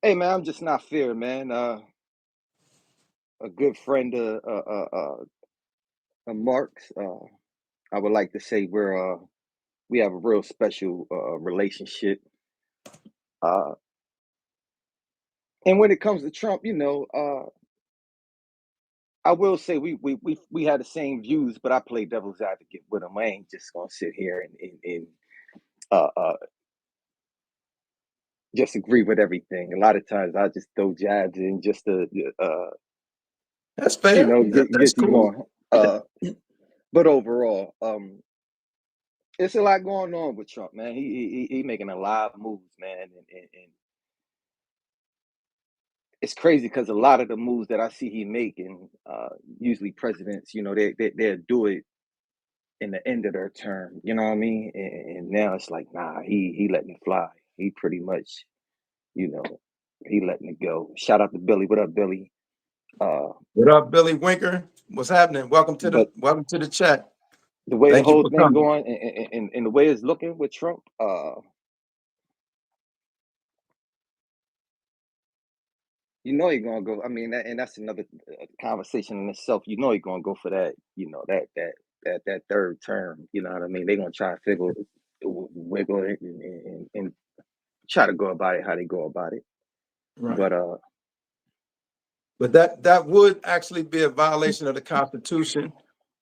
Hey man, I'm just not fair, man. A good friend of Mark's. I would like to say we have a real special relationship. Uh, and when it comes to Trump, I will say we had the same views, but I play devil's advocate with him. I ain't just gonna sit here and uh, uh, just agree with everything. A lot of times I just throw jabs in just to That's fair. That's get you cool. going. But overall, it's a lot going on with Trump, man. He making a lot of moves, man, and it's crazy because a lot of the moves that I see he making, usually presidents, they do it in the end of their term. You know what I mean? And now it's like, nah, he letting it fly. He pretty much, you know, he letting it go. Shout out to Billy. What up, Billy? Uh, What up, Billy Winker? What's happening? but Welcome to the chat. the way the Thank you whole for thing coming. going and the way it's looking with Trump, you're gonna go. I mean, and that's another conversation in itself. You're gonna go for that. That third term. You know what I mean? They're gonna try to wiggle it and try to go about it how they go about it. Right. But But that would actually be a violation of the Constitution.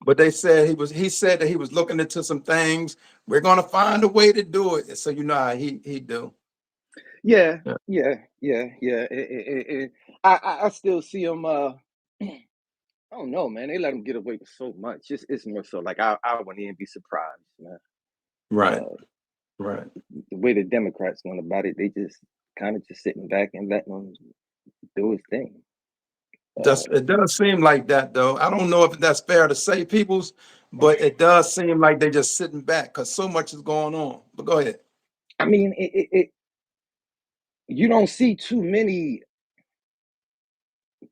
But he said that he was looking into some things. We're gonna find a way to do it. So you know how he do. yeah, Yeah. yeah. I still see them. I don't know, man. They let them get away with so much. It's more so like I wouldn't even be surprised, man. Right. Uh, Right. the way the Democrats went about it, they just kind of just sitting back and letting him do his thing. Just it does seem like that though. I don't know if that's fair to say, peoples, but it does seem like they're just sitting back because so much is going on. But go ahead. I mean, you don't see too many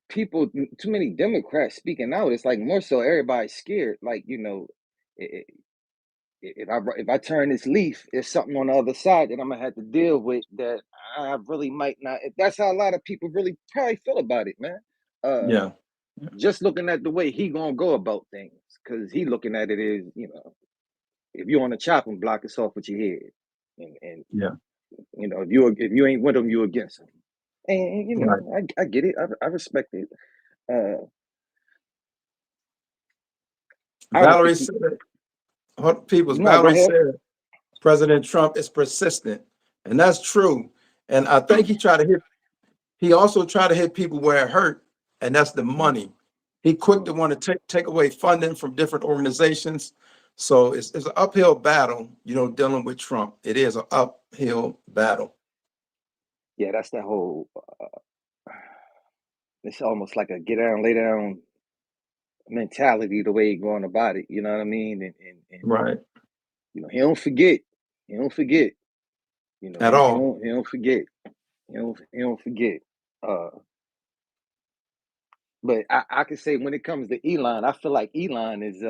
people, too many Democrats speaking out. It's like more so everybody's scared. Like i- if I turn this leaf, it's something on the other side that I'm gonna have to deal with that I really might not. That's how a lot of people really probably feel about it, man. Uh, Yeah. just looking at the way he gonna go about things, because he looking at it as if you're on a chopping block, it's off with your head, and Yeah. if you ain't with him, you against him. And Right. I get it. I respect it. Uh, I don't Valerie think said, people's no. Go Valerie ahead. said President Trump is persistent. And that's true. And I think he also tried to hit people where it hurt, and that's the money. He quick to want to take away funding from different organizations. So it's an uphill battle, dealing with Trump. It is an uphill battle. Yeah, that's that whole. It's almost like a get down, lay down mentality. The way he going about it, you know what I mean? And Right. he don't forget. He don't forget. At all. He don't forget. He don't forget. Uh, but I can say when it comes to Elon, I feel like Elon is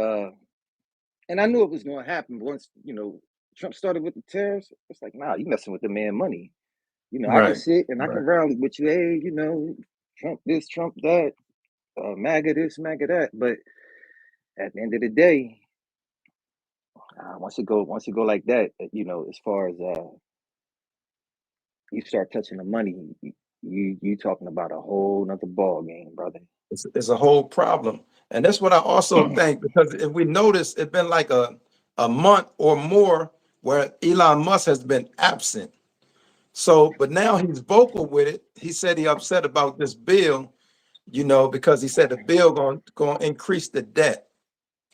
and I knew it was going to happen once Trump started with the tariffs. It's like, nah, you messing with the man money. I can Right. sit and I can Right. rally with you. Hey, Trump this, Trump that, MAGA this, MAGA that. But at the end of the day, once you go like that, as far as you start touching the money, you talking about a whole nother ball game, brother. It's a whole problem. And that's what I also think, because if we notice, it's been like a month or more where Elon Musk has been absent. So, but now he's vocal with it. He said he upset about this bill, because he said the bill going to increase the debt.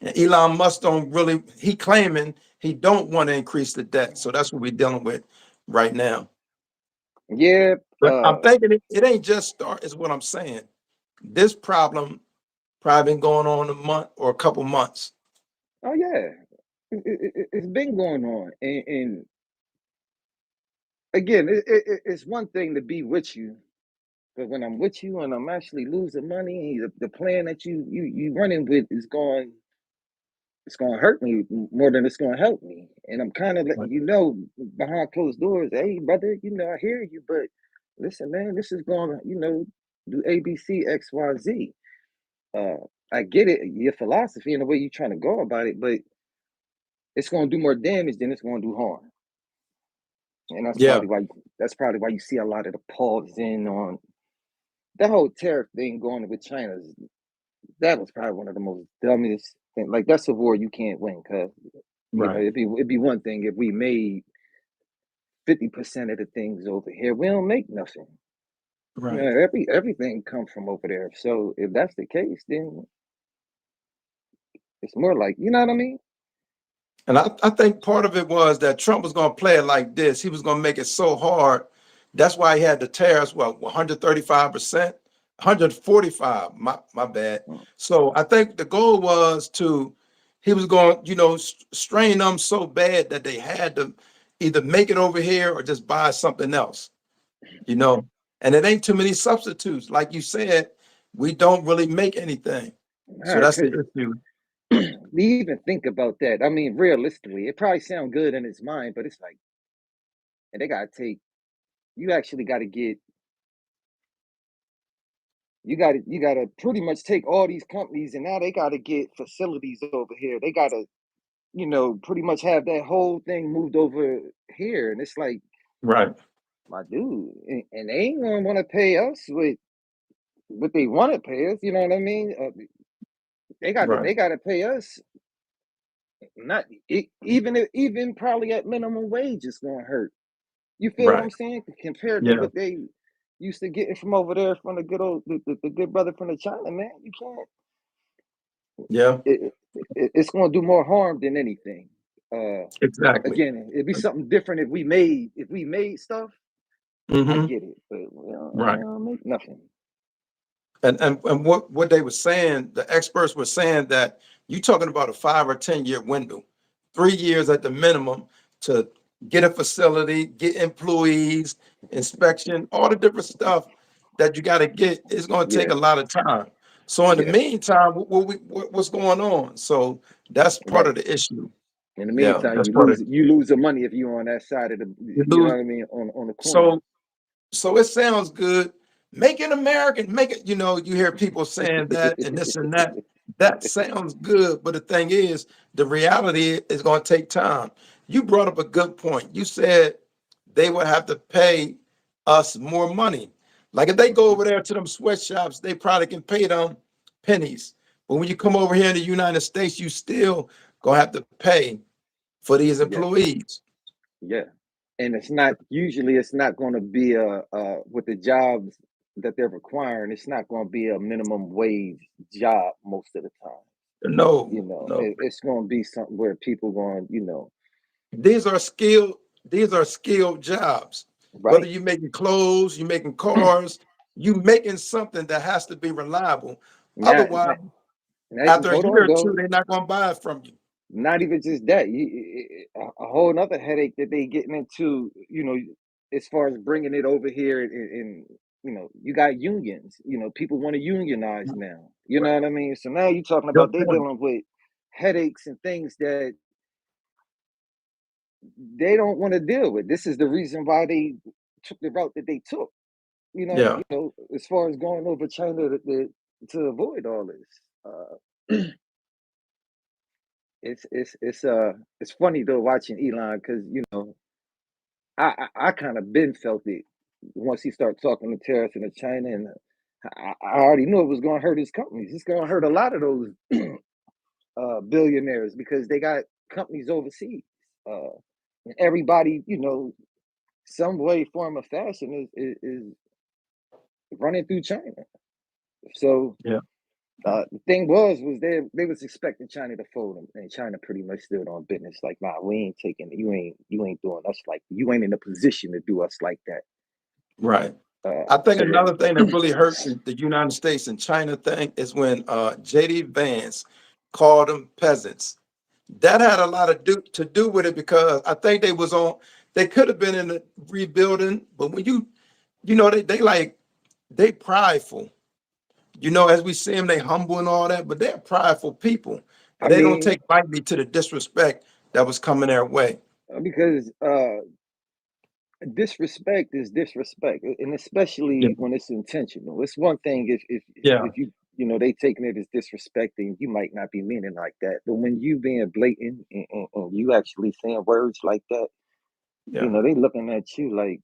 And Elon Musk don't really, he claiming he don't want to increase the debt. So that's what we're dealing with right now. Yeah. But I'm thinking it ain't just start, is what I'm saying. This problem probably been going on a month or a couple months. Oh yeah. It's been going on, and again, it's one thing to be with you, but when I'm with you and I'm actually losing money, the plan that you running with is going. It's going to hurt me more than it's going to help me. And I'm kind of letting Right. you know behind closed doors, hey, brother, I hear you, but listen, man, this is going to, do ABC, XYZ. Uh, I get it, your philosophy and the way you're trying to go about it, but it's going to do more damage than it's going to do harm. And Yeah, that's probably why you see a lot of the pause in on that whole tariff thing going with China. That was probably one of the most dumbest things. Like that's a war you can't win, cause right, it'd be one thing if we made 50% of the things over here. We don't make nothing. right. Everything comes from over there. So if that's the case, then it's more like, you know what I mean? And I think part of it was that Trump was going to play it like this. He was going to make it so hard. That's why he had the tariffs, well, 135%, 145, my bad. Mm. So I think the goal was he was going, strain them so bad that they had to either make it over here or just buy something else, you know. And it ain't too many substitutes. Like you said, we don't really make anything. So that's the Because issue. we even think about that. I mean, realistically, it probably sounds good in his mind, but it's like, and they gotta take. You actually got to get. You gotta pretty much take all these companies, and now they got to get facilities over here. They got to, pretty much have that whole thing moved over here, and it's like, Right, my dude, and they ain't gonna want to pay us with what they want to pay us. You know what I mean? right, they got to pay us. Not even probably at minimum wage, it's gonna hurt. You feel what I'm right. saying? Compared to Yeah, what they used to getting from over there from the good old the good brother from the China, man. You can't. yeah, It's gonna do more harm than anything. Uh, exactly. Again, it'd be something different if we made stuff. I Hmm. get it, but we Right. don't make nothing. And what they were saying, the experts were saying that you're talking about a 5 or 10 year window, 3 years at the minimum to get a facility, get employees, inspection, all the different stuff that you got to get. It's going to take Yeah, a lot of time. So in the yeah, meantime, what's going on? So that's part right. of the issue. In the Yeah, meantime, that's you part of lose you lose the money if you're on that side of the, you you know lose. what I mean, on the coin. So So it sounds good. Make it American. Make it, you hear people saying that and this and that. That sounds good. But the thing is, the reality is going to take time. You brought up a good point. You said they would have to pay us more money. Like if they go over there to them sweatshops, they probably can pay them pennies. But when you come over here in the United States, you still gonna have to pay for these Yeah, employees. yeah. And it's not going to be with the jobs that they're requiring. It's not going to be a minimum wage job most of the time. No, no. It's going to be something where people going, These are skilled jobs. Whether right. you're making clothes, you're making cars, you making something that has to be reliable. Now, Otherwise, after a hold year on or two, though. they're not going to buy it from you. Not even just that. A whole nother headache that they getting into. As far as bringing it over here, and you got unions. People want to unionize now. You know Right. what I mean? So now you're talking Good about they point. dealing with headaches and things that they don't want to deal with. This is the reason why they took the route that they took. Yeah. As far as going over China to avoid all this. It's funny though watching Elon because I kind of been felt it once he started talking to tariffs into China, and I already knew it was going to hurt his companies. It's going to hurt a lot of those billionaires because they got companies overseas. Uh, and everybody, some way, form, or fashion is running through China. So Yeah. the thing was they was expecting China to fold them, and China pretty much stood on business. Like, nah, we ain't taking it. You ain't doing us like you ain't in a position to do us like that. Right. I think So another thing that really hurt the United States and China thing is when JD Vance called them peasants. That had a lot of to do with it because I think they could have been in the rebuilding, but when they prideful. As we see them, they humble and all that, but they're prideful people, I and they don't mean, take lightly to the disrespect that was coming their way. because disrespect is disrespect, and Yeah, especially when it's intentional. It's one thing yeah, if they taking it as disrespecting, you might not be meaning like that. But when you being blatant and you actually saying words like that, yeah. they looking at you like,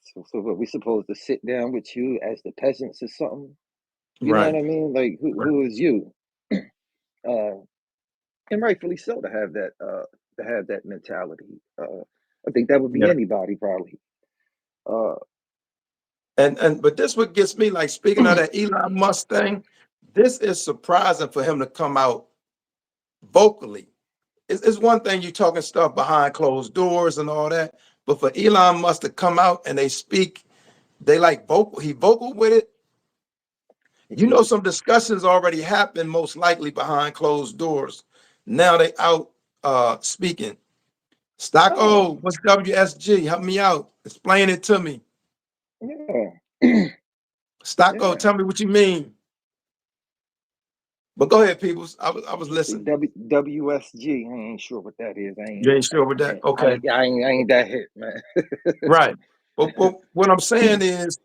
so what, we supposed to sit down with you as the peasants or something? You know what Right, I mean? Like, right. who is you? Uh, and rightfully so to have that mentality. I think that would be Yeah. anybody probably. Uh, And but this what gets me, like speaking of that Elon Musk thing, this is surprising for him to come out vocally. It's one thing you talking stuff behind closed doors and all that, but for Elon Musk to come out and they speak, they like vocal, he vocal with it. You know, some discussions already happened, most likely behind closed doors. Now they out speaking. oh, Stocko, what's WSG? Help me out. Explain it to me. yeah, Stocko, yeah. tell me what you mean. But go ahead, peoples. I was Let's see, listening. WSG. I ain't sure what that is. You ain't sure with that? Okay. I ain't that hit, man. Right. But what I'm saying is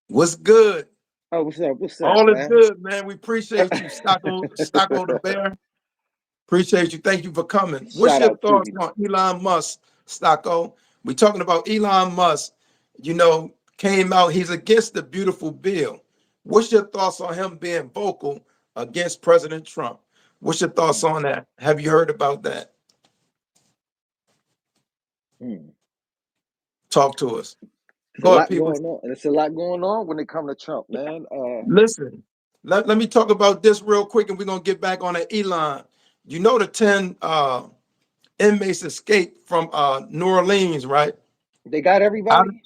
what's good. Oh, what's up? What's up, All is man? good, man. We appreciate you, Stocko the Bear. Appreciate you. Thank you for coming. What's Shout your out to thoughts you. on Elon Musk, Stocko? We talking about Elon Musk, came out, he's against the beautiful bill. What's your thoughts on him being vocal against President Trump? What's your thoughts Hmm, on that? Have you heard about that? hmm. Talk to us. It's a Go ahead, lot people. going on, and it's a lot going on when it comes to Trump, man. Listen, let me talk about this real quick and we're going to get back on that Elon. You know the 10 inmates escaped from New Orleans, right? They got I, everybody.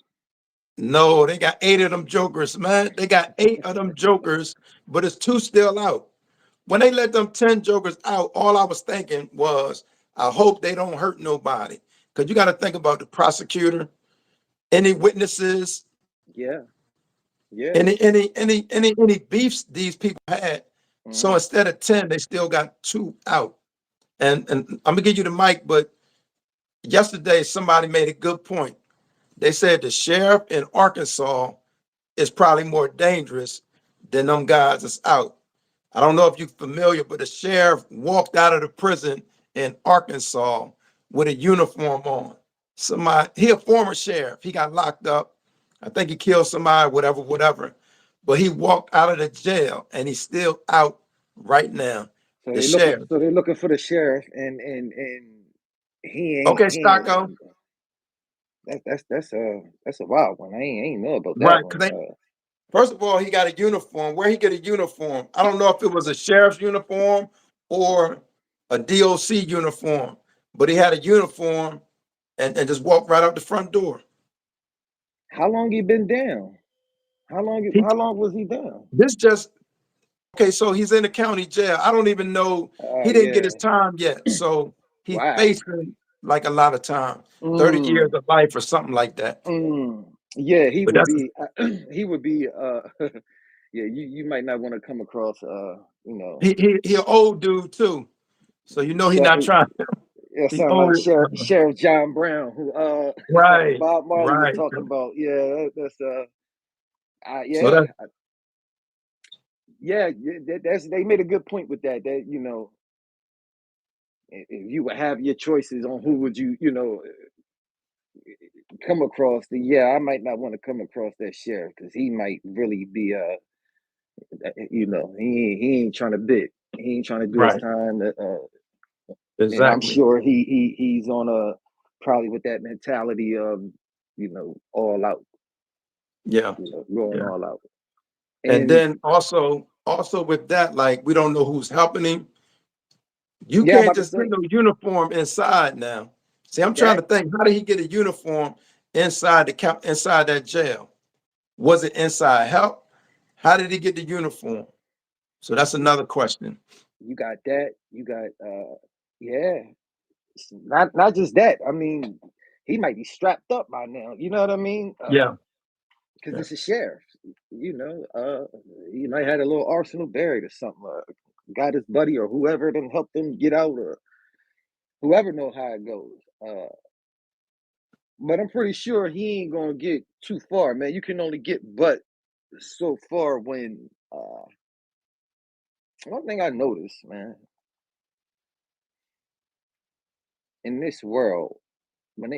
no, they got 8 of them jokers, man. They got 8 of them jokers, but it's 2 still out. When they let them 10 jokers out, all I was thinking was, I hope they don't hurt nobody. Because you got to think about the prosecutor, any witnesses, Yeah, yeah. any beefs these people had. So Hmm. instead of 10, they still got 2 out. And I'm gonna give you the mic, but yesterday somebody made a good point. They said the sheriff in Arkansas is probably more dangerous than them guys that's out. I don't know if you're familiar, but the sheriff walked out of the prison in Arkansas with a uniform on. Somebody, he a former sheriff. He got locked up. I think he killed somebody, whatever, whatever. But he walked out of the jail and he's still out right now. So The they looking. sheriff. So they're looking for the sheriff, and Okay, he Stocko. ain't. That's a wild one. I ain't know about that Right. one. Because first of all, he got a uniform. Where he get a uniform? I don't know if it was a sheriff's uniform or a DOC uniform, but he had a uniform and just walked right out the front door. How long he been down? He How long was he down? this just okay, so he's in the county jail. I don't even know. He didn't get his Yeah. time yet. So he's Wow. facing like a lot of time, 30 years Mm, of life or something like that. yeah, he But would that's be. He would be. Yeah, you might not want to come across. he an old dude too. So he's not It, trying. it He sound like old. Sheriff John Brown, who Right, Bob Marley was right. talking about. Yeah, that's So yeah, that's yeah. That's they made a good point with that. That if you would have your choices on who would you come across, the yeah, I might not want to come across that sheriff because he might really be he ain't trying to bit. He ain't trying to do his right. time. And I'm Exactly. sure he's on a probably with that mentality of all out, Yeah. going Yeah. all out. And And then also with that, like we don't know who's helping him. You yeah, I'm can't about to just get say no uniform inside now. See, I'm trying that to think, how did he get a uniform inside that jail? Was it inside help? How did he get the uniform? So that's you, another question. you got that. You got yeah. Not just that. I mean, he might be strapped up by now. You know what I mean? Yeah. Because Yeah. it's a sheriff. He might have a little arsenal buried or something. Got his buddy or whoever them helped him get out. Or Whoever know how it goes. But I'm pretty sure he ain't gonna get too far, man. You can only get but so far when one thing I noticed, man, in this world, when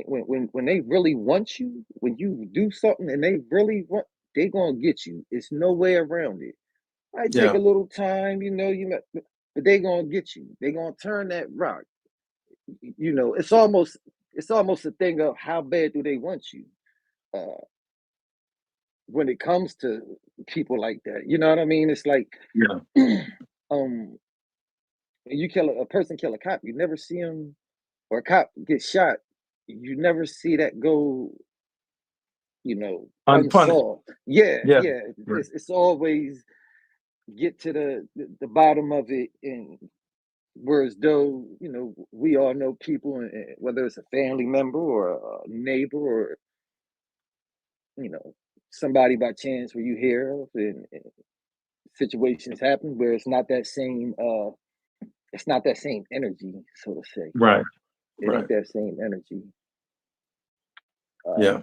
they really want you, when you do something and they really want, they gonna get you. It's no way around it. Might take Yeah, a little time, but they gonna get you. They gonna turn that rock. It's almost a thing of how bad do they want you. Uh, when it comes to people like that, you know what I mean? It's like, yeah, um, you kill a person, kill a cop, you never see him, or a cop gets shot, you never see that go, unpunished. unsolved. Yeah, Yeah, yeah. right, It's always get to the bottom of it, and whereas though we all know people, and whether it's a family member or a neighbor or you know somebody by chance where you hear of, and situations happen where it's not that same energy, so to say. right, It right. ain't that same energy. Uh, Yeah,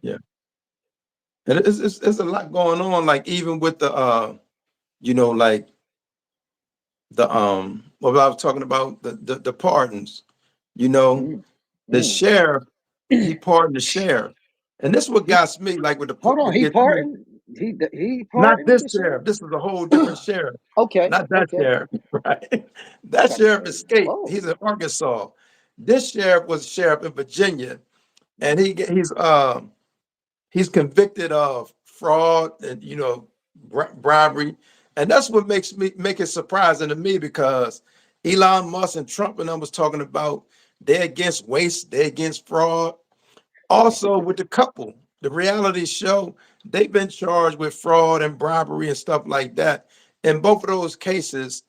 yeah. And it's a lot going on. Like even with the like what I was talking about, the pardons. You know, mm, the mm. sheriff, he pardoned the sheriff, and this is what He got me. Like with hold on. with He the two, pardoned. He not pardoned this the sheriff. sheriff. This is a whole different sheriff. Okay, Not that okay. sheriff, right? I'm That about to sheriff say, escaped. whoa. He's in Arkansas. This sheriff was sheriff in Virginia, and he's convicted of fraud and bribery, and that's what make it surprising to me because Elon Musk and Trump and them was talking about they're against waste, they're against fraud. Also with the couple, the reality show, they've been charged with fraud and bribery and stuff like that. In both of those cases,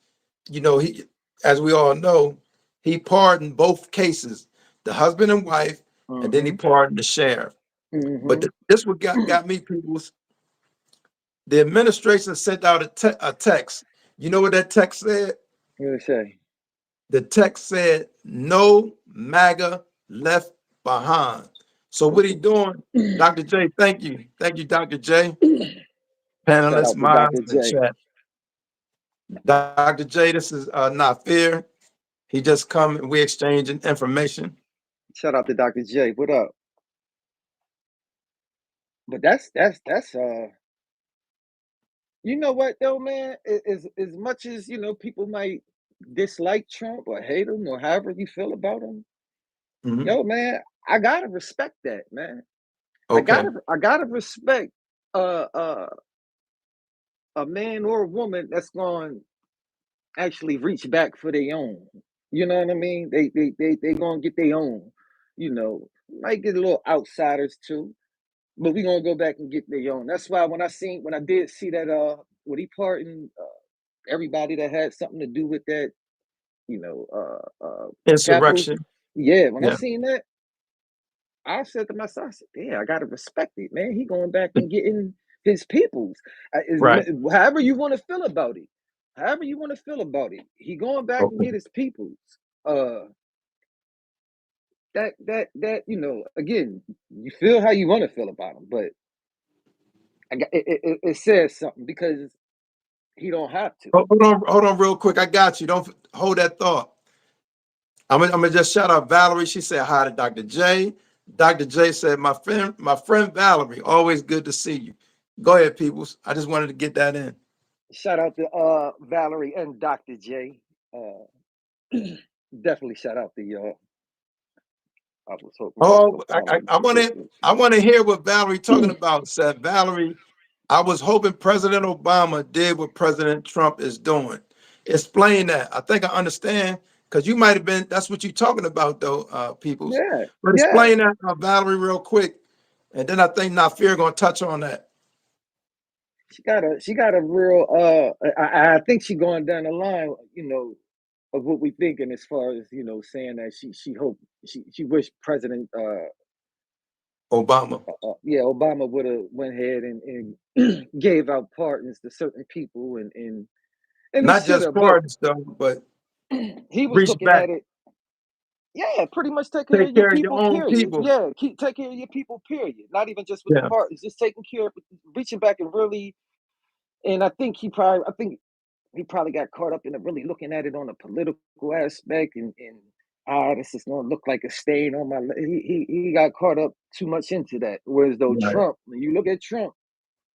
he, as we all know, he pardoned both cases, the husband and wife, and then he Mm-hmm. pardoned the sheriff. But Mm-hmm. this what got me, people. The administration sent out a text. You know what that text said? What do you say? The text said, "No MAGA left behind." So what he Ooh. doing, Dr. J? Thank you, Dr. J. Shout Panelists, out to minds, Dr. and J. chat. Dr. J, this is not fear. He just come and we exchanging information. Shout out to Dr. J. What up? But that's you know what though, man? As much as people might dislike Trump or hate him or however you feel about him, Mhm. yo, man, I gotta respect that, man. I Okay. gotta I gotta respect uh uh a man or a woman that's going to actually reach back for their own. You know what I mean? They gonna get their own. Might get a little outsiders too, but we gonna go back and get their own. That's why when I did see that what he pardoned everybody that had something to do with that, Capitals. Insurrection. Yeah, when I Yeah. seen that, I said to myself, I said, "Yeah, I gotta respect it, man. He going back and getting his peoples. Right. However you want to feel about it, he going back and Okay. get his peoples. Uh, that again, you feel how you want to feel about him, but it says something because he don't have to. Hold on, real quick. I got you. Don't hold that thought. I'm gonna just shout out Valerie. She said hi to Dr. J. Dr. J said, my friend Valerie, always good to see you. Go ahead, peoples. I just wanted to get that in. Shout out to Valerie and Dr. J. Uh, definitely shout out to y'all. I was hoping y'all Oh, would follow I me. want to I want to hear what Valerie talking about. Said Valerie, I was hoping President Obama did what President Trump is doing. Explain that. I think I understand because you might have been. That's what you're talking about, though, peoples. Yeah, But yeah. explain that, Valerie, real quick, and then I think Nafir going to touch on that. She got a real I think she going down the line, of what we thinking as far as, saying that she hoped she wished President Obama, yeah, Obama would have went ahead and gave out pardons to certain people, and he not should just have, but pardons though, but he was reach looking back. at it Yeah, pretty much take care of Take your care of your people, own period. people. Yeah, take care of your people, period. Not even just with the Yeah, parties, just taking care of, reaching back and really. And I think he probably got caught up in it, really looking at it on a political aspect, and this is gonna look like a stain on my. He got caught up too much into that. Whereas though right, Trump, when you look at Trump,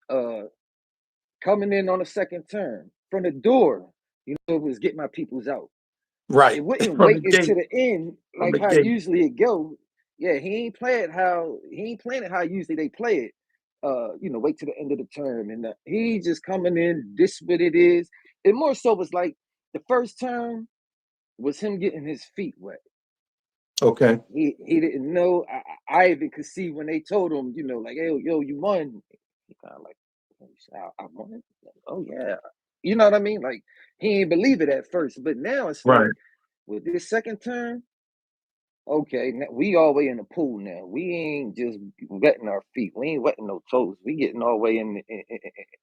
uh, coming in on a second term from the door, it was get my peoples out. It right. wouldn't From wait the until gate, the end, from like the how gate. usually it go. Yeah, he ain't playing it how usually they play it. Wait to the end of the term, and he just coming in. This what it is. It more so was like the first term was him getting his feet wet. Okay, He didn't know. I even could see when they told him, like, hey, yo, you won. He kind of like, I won. Oh yeah, you know what I mean? Like he ain't believe it at first, but now it's right, like with this second term. Okay, now we all the way in the pool now. We ain't just wetting our feet. We ain't wetting no toes. We getting all the way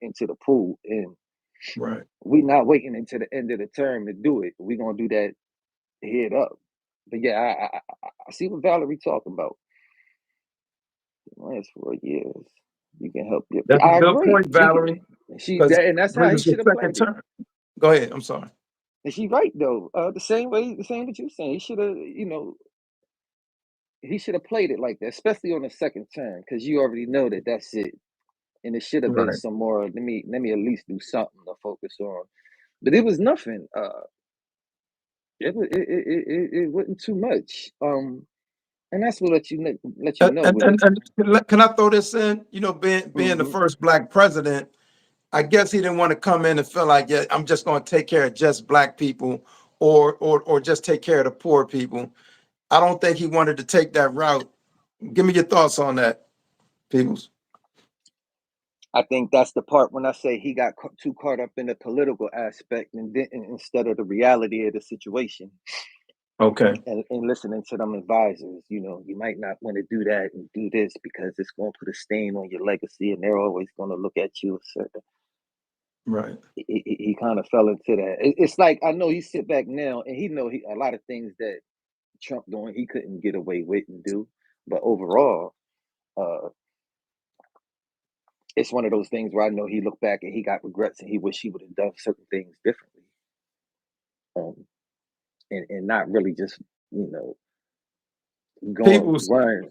into the pool, and right. we not waiting until the end of the term to do it. We gonna do that head up. But yeah, I see what Valerie talking about. Last 4 years, you can help you. That's a I good agree. point, You can. Valerie, because And that's how he brings the should have second played it. term. Go ahead. I'm sorry. And she right though. The same what you saying. He should have, he should have played it like that, especially on the second term, because you already know that that's it. And it should have been Right. some more. Let me at least do something to focus on. But it was nothing. It wasn't too much. And that's what let you know with it. And can I throw this in? Being the Hmm. first black president, I guess he didn't want to come in and feel like, yeah, I'm just going to take care of just black people, or just take care of the poor people. I don't think he wanted to take that route. Give me your thoughts on that, peoples. I think that's the part when I say he got too caught up in the political aspect and didn't, instead of the reality of the situation, Okay. and listening to them advisors. You might not want to do that and do this because it's going to put a stain on your legacy, and they're always going to look at you a certain. Right. He kind of fell into that. It's like I know he sit back now and he know a lot of things that Trump doing he couldn't get away with and do, but overall, uh, it's one of those things where I know he looked back and he got regrets and he wish he would have done certain things differently, um, and not really just you know going Peoples, worrying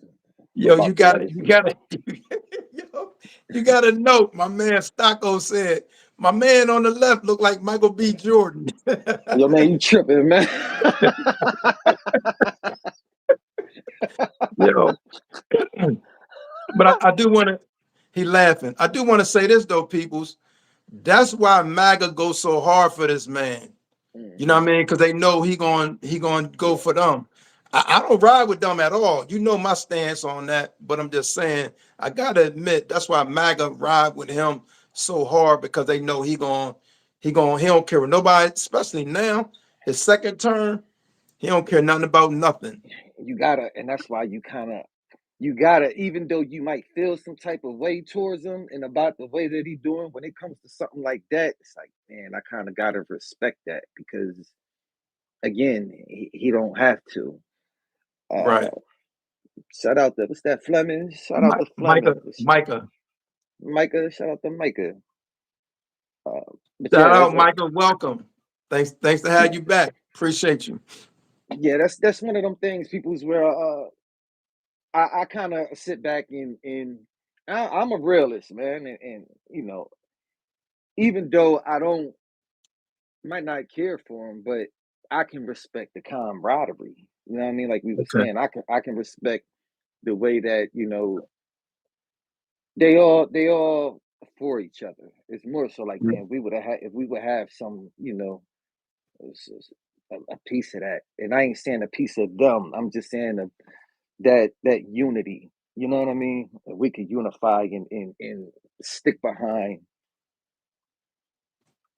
yo, about the you legacy. gotta, yo, you gotta note, my man Stocko said, my man on the left looked like Michael B. Jordan. Yo, man, you tripping, man? Yo, but I do want to, he laughing. I do want to say this though, peoples. That's why MAGA goes so hard for this man. You know what Hmm. I mean? Because they know he going to go Yeah, for them. I don't ride with them at all. You know my stance on that. But I'm just saying, I gotta admit that's why MAGA ride with him so hard, because they know he don't care what nobody, especially now his second term. He don't care nothing about nothing. you gotta, and that's why you gotta, even though you might feel some type of way towards him and about the way that he doing, when it comes to something like that, it's like, man, I kind of gotta respect that because again, he don't have to. Uh, Right. Shout out to what's that Fleming? Shout out to Micah, Fleming. Micah. Micah, shout out to Micah. But Shout yeah, that's out, Micah. Welcome. Thanks to have you back. Appreciate you. yeah, that's one of them things. People's where I kind of sit back and I'm a realist, man, and even though I don't might not care for him, but I can respect the camaraderie. You know what I mean? Like we were Okay. saying, I can respect the way that they all for each other. It's more so like, man, we would have if we would have some, a piece of that. And I ain't saying a piece of them. I'm just saying that unity. You know what I mean? We could unify and stick behind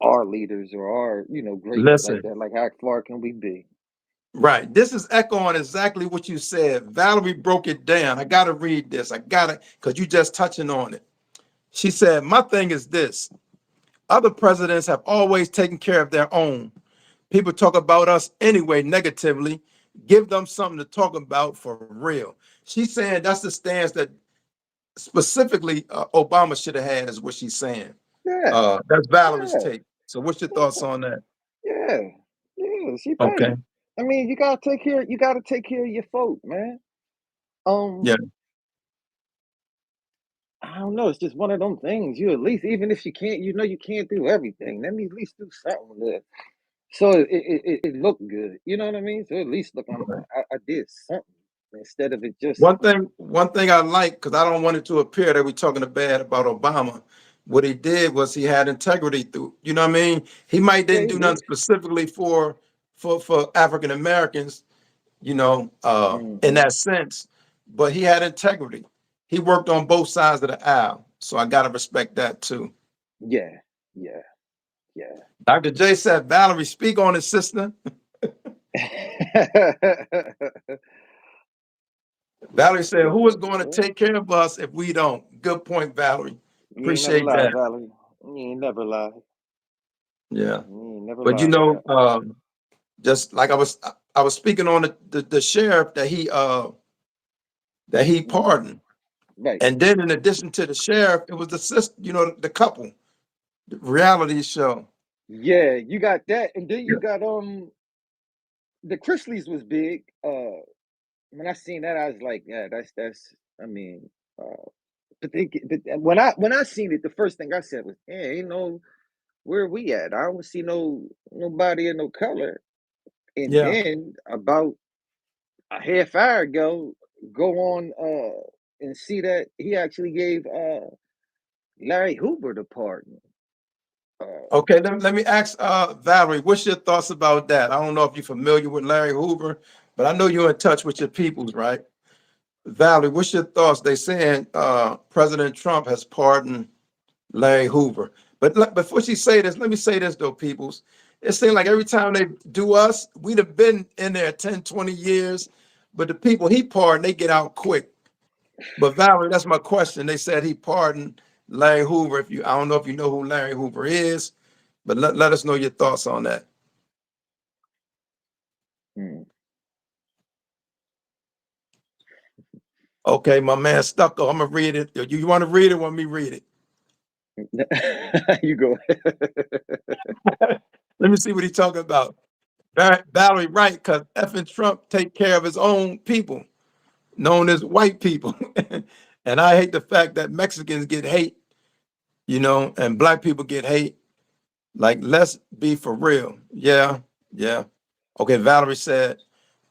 our leaders or our greatness like Listen. that. Like how far can we be? Right. This is echoing exactly what you said. Valerie broke it down. I got to read this. I got to, because you just touching on it. She said, my thing is this. Other presidents have always taken care of their own. People talk about us anyway negatively give them something to talk about for real. She's saying that's the stance that specifically Obama should have had, is what she's saying. Yeah, That's Valerie's yeah, take. So what's your thoughts on that? yeah, yeah. She right. Okay. I mean, you gotta take care. You gotta take care of your folk, man. Yeah. Um, I don't know. It's just one of them things. You at least, even if you can't, you can't do everything. Let me at least do something good. So it looked good. You know what I mean? So at least look, I did something instead of it just. One thing I like, because I don't want it to appear that we're talking bad about Obama. What he did was he had integrity through. You know what I mean? He might Yeah, didn't he do nothing did. specifically for African Americans, in Hmm. that sense, but he had integrity. He worked on both sides of the aisle, so I gotta respect that too. Yeah, yeah, yeah. Dr. J said, "Valerie, speak on it, sister." Valerie Right, said, "Who is right. going to Yeah. take care of us if we don't?" Good point, Valerie. You ain't never Appreciate lied, that. Valerie. You ain't never lied. Yeah. You ain't never But lied on that. just like I was speaking on the sheriff that he Hmm. pardoned. Right. And then in addition to the sheriff, it was the sister, the couple, the reality show. Yeah, you got that, and then you got the Chrisleys was big. When I seen that, I was like, yeah, that's. I mean, but when I seen it, the first thing I said was, hey, ain't no where we at? I don't see nobody in no color. And Yeah. then about a half hour ago, go on and see that he actually gave Larry Hoover the pardon. Uh, Okay, let me ask Valerie, what's your thoughts about that? I don't know if you're familiar with Larry Hoover, but I know you're in touch with your peoples, right? Valerie, what's your thoughts? They saying President Trump has pardoned Larry Hoover. But before she say this, let me say this though, peoples. It seems like mhm. every time they do us, we'd have been in there 10, 20 years, but the people he pardoned, they get out quick. But Valerie, that's my question. They said he pardoned Larry Hoover. I don't know if you know who Larry Hoover is, but let us know your thoughts on that. Hmm. Okay, my man Stucco, I'm gonna read it. You want to read it? Want me read it? You go. Let me see what he's talking about. Valerie, right? Because effing Trump take care of his own people, known as white people. And I hate the fact that Mexicans get hate, and black people get hate. Like, let's be for real. Yeah, yeah. Okay, Valerie said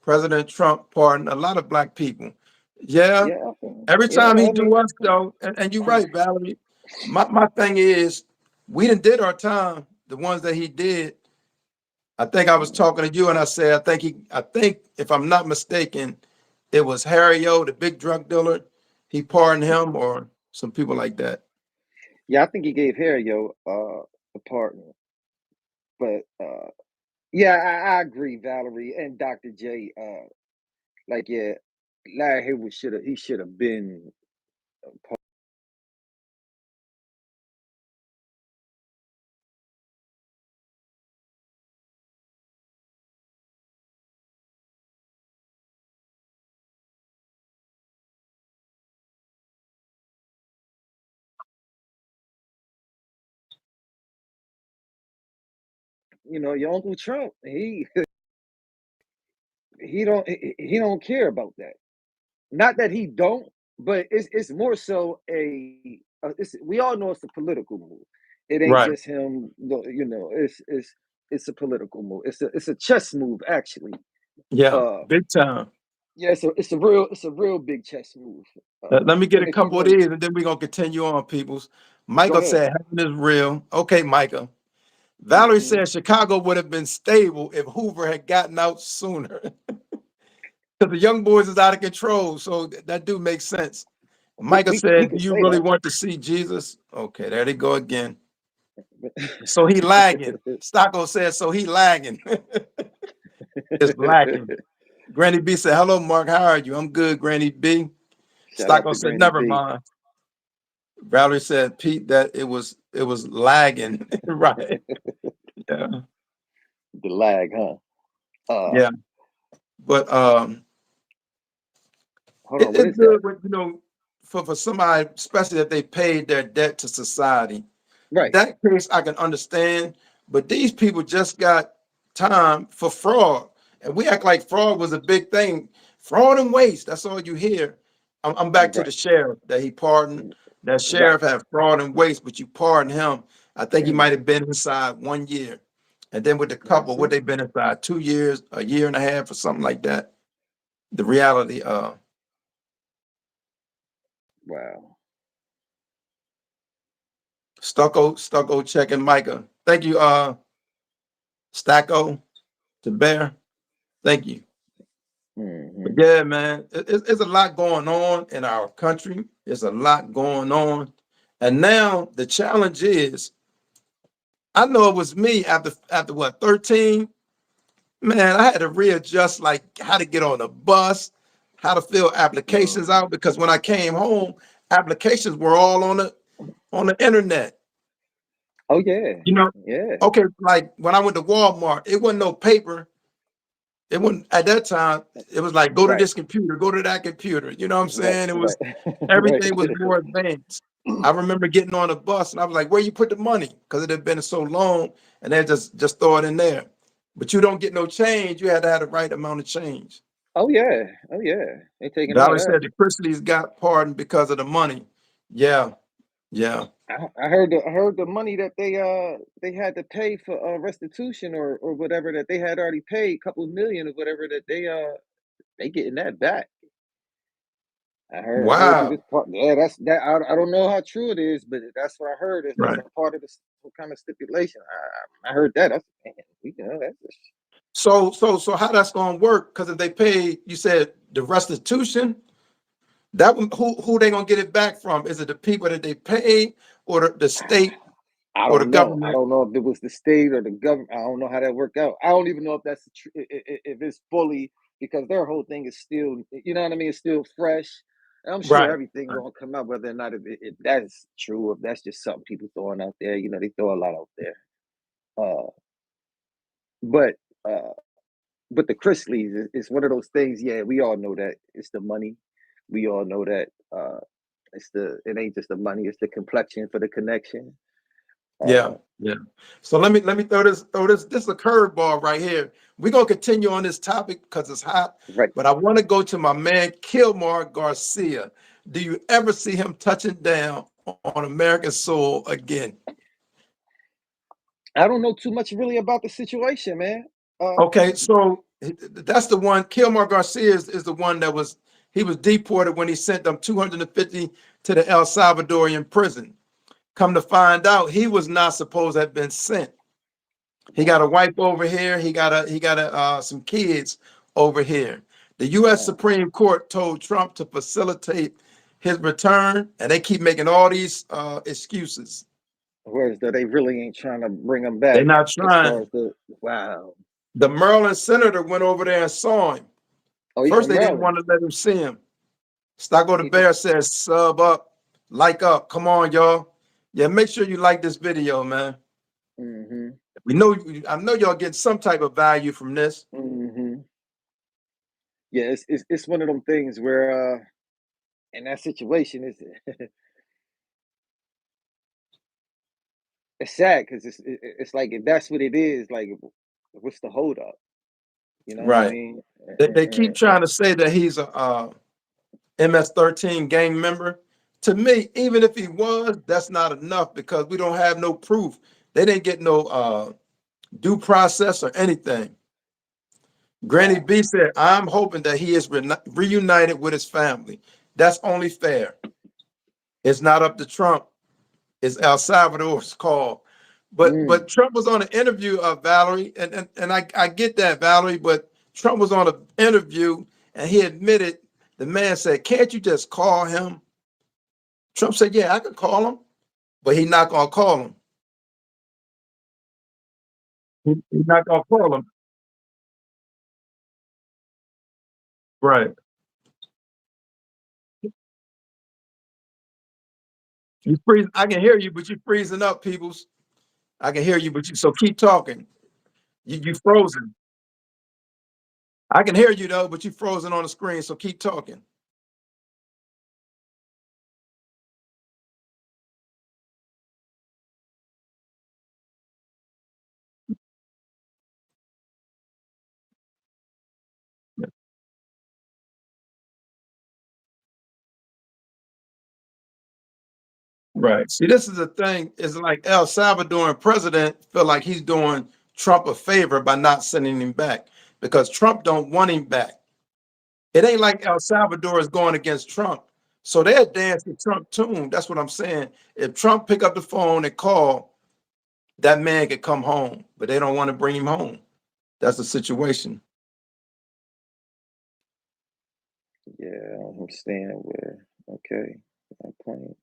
President Trump pardoned a lot of black people. Yeah, Yeah, every time yeah. he I do mean, us though, and you're right, Valerie. My thing is, we done did our time. The ones that he did. I think I was talking to you, and I said I think if I'm not mistaken, it was Harry O, the big drug dealer. He pardoned him, or some people like that. yeah, I think he gave Harry a partner, but yeah, I agree, Valerie and Dr. J. Like yeah, Larry Hayward should have been. Your Uncle Trump, he don't care about that. Not that he don't, but it's more so we all know it's a political move. It ain't Right. just him. It's a political move. It's a chess move actually. Yeah. Uh, Big time. yeah, it's a real big chess move. Let me get a And if you couple of want, these, and then we're gonna continue on, peoples. go Michael ahead. said heaven is real. Okay, Micah. Valerie Hmm. said Chicago would have been stable if Hoover had gotten out sooner. Because the young boys is out of control. So that do make sense. Micah We said, do could you say really that. want to see Jesus? Okay, there they go again. So he lagging. Stocko said, so he lagging. It's lacking. Granny B said, hello, Mark. How are you? I'm good, Granny B. Shout out Stocko to said, Granny never B. mind. Valerie said, Pete, that it was lagging. Right. Yeah. The lag, huh? Uh, Yeah. But Hold on, what it's is that? good with, for somebody, especially if they paid their debt to society. Right. That case I can understand, but these people just got time for fraud, and we act like fraud was a big thing. Fraud and waste. That's all you hear. I'm back to the Right. sheriff that he pardoned. That Right. sheriff had fraud and waste, but you pardon him. I think he might Mm. have been inside 1 year, and then with the I couple, what see. they been inside 2 years, a year and a half, or something like that. The reality, Wow. stucco checking Micah. Thank you, Stacko to Bear. Thank you. But Hmm. yeah, man, it's a lot going on in our country. There's a lot going on. And now the challenge is, I know it was me after what, 13? Man, I had to readjust like how to get on a bus, how to fill applications Mm. out, because when I came home, applications were all on the internet. Oh yeah. You know, Yeah. okay, like when I went to Walmart, it wasn't no paper. It wasn't at that time. It was like go to Right. this computer, go to that computer. You know what I'm Right. saying? It Right. was Right. everything was more advanced. I remember getting on a bus and I was like, "Where you put the money?" Because it had been so long, and they just throw it in there. But you don't get no change. You had to have the right amount of change. Oh yeah. Oh yeah. Ain't taking all Valerie that. said the Chrisleys got pardoned because of the money. Yeah, yeah, I heard the money that they had to pay for restitution or whatever that they had already paid, couple million or whatever that they getting that back. I heard through wow, this part. Yeah, that's that. I don't know how true it is, but that's what I heard. That's right. a part of the some kind of stipulation. I heard that. That's man, that's just, So how that's gonna work? Because if they pay, you said the restitution. That who they gonna get it back from? Is it the people that they pay, or the state, I or the don't know. I government? don't know if it was the state or the government. I don't know how that worked out. I don't even know if that's if it's fully because their whole thing is still, you know what I mean. It's still fresh. And I'm sure Right, everything right. gonna come out, whether or not if that's true, if that's just something people throwing out there. You know, they throw a lot out there. Uh, but uh, but the Chrisleys is one of those things. Yeah, we all know that it's the money. We all know that it ain't just the money. It's the complexion for the connection. Yeah, Uh, yeah. So let me throw this. This is a curveball right here. We're gonna continue on this topic because it's hot, right. but I want to go to my man Kilmar Garcia. Do you ever see him touching down on American soil again? I don't know too much really about the situation, man. Uh, Okay, so that's the one. Kilmar Garcia is the one he was deported when he sent them 250 to the El Salvadorian prison. Come to find out, he was not supposed to have been sent. He got a wow, wife over here. He got some kids over here. The U.S. wow. Supreme Court told Trump to facilitate his return, and they keep making all these excuses. Whereas though they really ain't trying to bring them They're back not as far trying. as the wow. The Maryland senator went over there and saw him. Oh, he First, from they didn't Maryland. want to let him see him. Stocko the He from. Bear says, sub up, like up. Come on, y'all. Yeah, make sure you like this video, man. Hmm. I know y'all getting some type of value from this. Hmm. Yeah, it's one of them things where in that situation is it's sad because it's like if that's what it is, like what's the hold up? You know what I Right. mean? They keep trying to say that he's a MS-13 gang member. To me, even if he was, that's not enough because we don't have no proof. They didn't get no due process or anything. Granny Wow. B said, I'm hoping that he is reunited with his family. That's only fair. It's not up to Trump. It's El Salvador's call. But Mm. Trump was on an interview of Valerie, and I get that, Valerie, but Trump was on an interview and he admitted the man said, can't you just call him? Trump said, yeah, I could call him, but he's not gonna call him. He's not gonna call him. Right. You freeze, I can hear you, but you're freezing up, peoples. I can hear you, but you so keep talking. You frozen. I can hear you though, but you frozen on the screen, so keep talking. Right. See, this is the thing. It's like El Salvadoran president feel like he's doing Trump a favor by not sending him back because Trump don't want him back. It ain't like El Salvador is going against Trump. So they're dancing Trump tune. That's what I'm saying. If Trump pick up the phone and call, that man could come home, but they don't want to bring him home. That's the situation. Yeah, I'm staying where. Okay, I'm playing.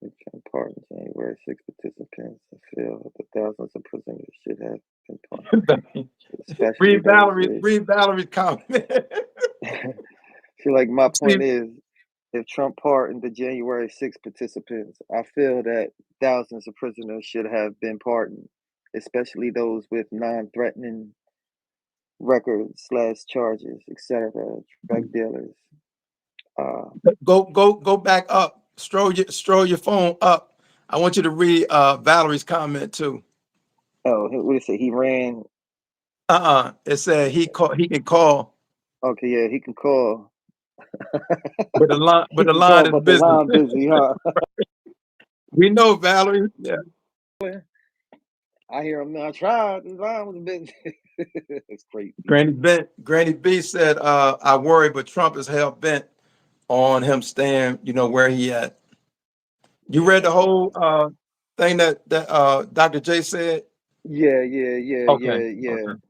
Which part in January 6 participants. I feel the thousands of prisoners should have been part, especially those with. Read Valerie's comment. feel like my See, point is, if Trump pardoned the January 6 participants, I feel that thousands of prisoners should have been pardoned, especially those with non-threatening records slash charges, etc. Drug dealers. go back up. Stroll your phone up. I want you to read Valerie's comment too. Oh, what did it say? He ran. It said he can call, Okay, yeah, he can call. but He the can line call, is but the busy. line busy, huh? We know, Valerie. Yeah. I hear him now. I tried. The line was busy. It's crazy. Granny B said, I worry, but Trump is hell bent on him staying, where he at. You read the Yeah. whole thing that Dr. J said? Yeah, yeah, yeah, Okay. yeah, yeah. Okay.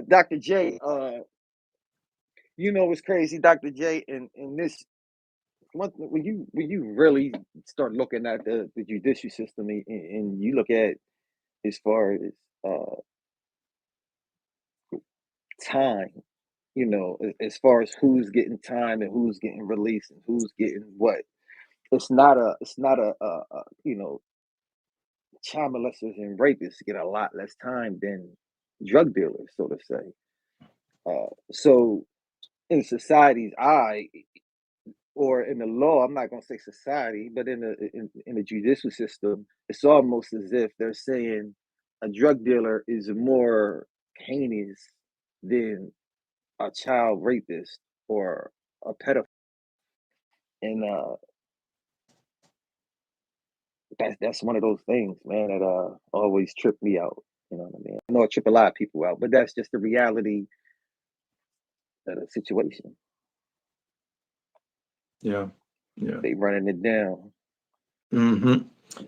Dr. J, you know what's crazy, Dr. J, and this when you really start looking at the judicial system and you look at as far as uh time, as far as who's getting time and who's getting released and who's getting what. It's not a child molesters and rapists get a lot less time than drug dealers, so to say. So in society's eye, or in the law, I'm not going to say society, but in the judicial system, it's almost as if they're saying a drug dealer is more heinous than a child rapist or a pedophile, and that's one of those things, man, that always trip me out. You know what I mean? I know it trip a lot of people out, but that's just the reality of the situation. Yeah. Yeah. They running it down. hmm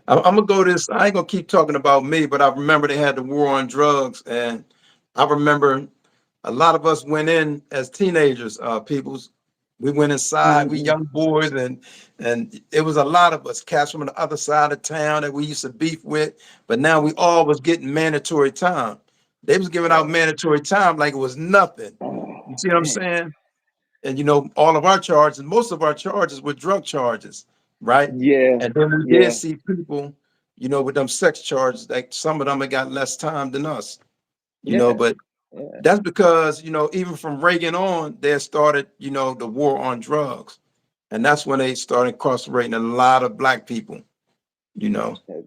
I'm gonna go this. I ain't gonna keep talking about me, but I remember they had the war on drugs, and I remember a lot of us went in as teenagers. Peoples, we went inside. We Hmm. young boys, and it was a lot of us cats from the other side of town that we used to beef with. But now we all was getting mandatory time. They was giving out Right. mandatory time like it was nothing. You Oh see what I'm man. saying? And all of our charges, most of our charges were drug charges, right? Yeah. And then we did Yeah. see people, with them sex charges, like some of them have got less time than us, Yeah. but Yeah. that's because, even from Reagan on, they started, the war on drugs. And that's when they started incarcerating a lot of black people, you know. That